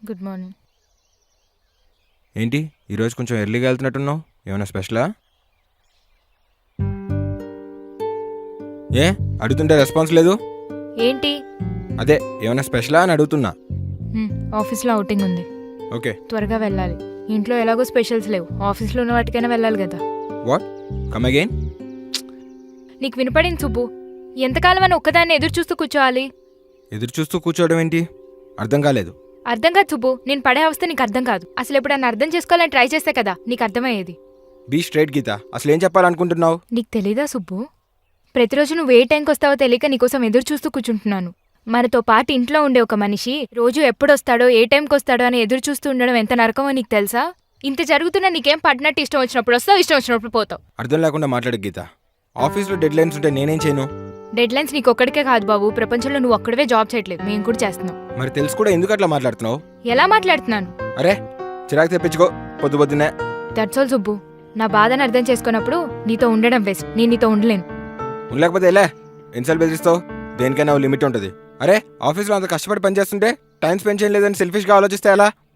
Good morning. ఏంటి ఈరోజు కొంచెం ఎర్లీగా వెళ్తున్నట్టున్నావు? ఏమైనా స్పెషలా? ఏ అడుగుతుంటే రెస్పాన్స్ లేదు? ఏంటి? అదే ఏమైనా స్పెషలా అని అడుగుతున్నా. ఆఫీస్లో అవుటింగ్ ఉంది, ఓకే. త్వరగా వెళ్ళాలి. ఇంట్లో ఎలాగో స్పెషల్స్ లేవు, ఆఫీస్లో ఉన్న వాటికైనా వెళ్ళాలి కదా. వాట్? Come again? నీకు వినపడింది సుబ్బు. ఎంతకాలం అని ఒక్కదాన్ని ఎదురు చూస్తూ కూర్చోవాలి? ఎదురు చూస్తూ కూర్చోవడం ఏంటి? అర్థం కాలేదు. అర్థం కాదు సుబ్బు, నేను పడే అవస్థ నీకు అర్థం కాదు. అసలు ఎప్పుడన్నా అర్థం చేసుకోవాలని ట్రై చేస్తే కదా నీకు అర్థమయ్యేది. బీ స్ట్రైట్ గీత, అసలు ఏం చెప్పాలనుకుంటున్నావు? నీకు తెలీదా సుబ్బు? ప్రతిరోజు నువ్వు ఏ టైంకి వస్తావో తెలియక నీకోసం ఎదురు చూస్తూ కూర్చుంటున్నాను. మనతో పాటు ఇంట్లో ఉండే ఒక మనిషి రోజు ఎప్పుడొస్తాడో ఏ టైంకి వస్తాడో అని ఎదురు చూస్తూ ఉండడం ఎంత నరకమో నీకు తెలుసా? ఇంత జరుగుతున్నా నీకేం పడినట్టు ఇష్టం వచ్చినప్పుడు వస్తావు, ఇష్టం వచ్చినప్పుడు పోతావు. అర్థం లేకుండా మాట్లాడు గీత. ఆఫీస్లో డెడ్ లైన్స్ ఉంటే నేనేం చేయను? డెడ్ లైన్స్ నీకు ఒక్కడికే కాదు బాబు, ప్రపంచంలో నువ్వు ఒక్కడవే జాబ్ చేయట్లేదు, మేము కూడా చేస్తున్నాం. మరి తెలుసు కూడా ఎందుకు అట్లా మాట్లాడుతున్నావు? ఎలా మాట్లాడుతున్నాను? అరే చిరాకు తెప్పించుకో పొద్దు పొద్దునే. That's all Subbu. నా బాధను అర్థం చేసుకున్నప్పుడు నీతో ఉండడం వేస్ట్. నేను నీతో ఉండలేను. ఉండలేకపోతే ఎలా? ఎన్నిసార్లు బెదిరిస్తావు? దేనికైనా లిమిట్ ఉంటుంది. అరే ఆఫీస్లో అంత కష్టపడి పనిచేస్తుంటే టైం స్పెండ్ చేయలేదని సెల్ఫిష్గా ఆలోచిస్తే ఎలా?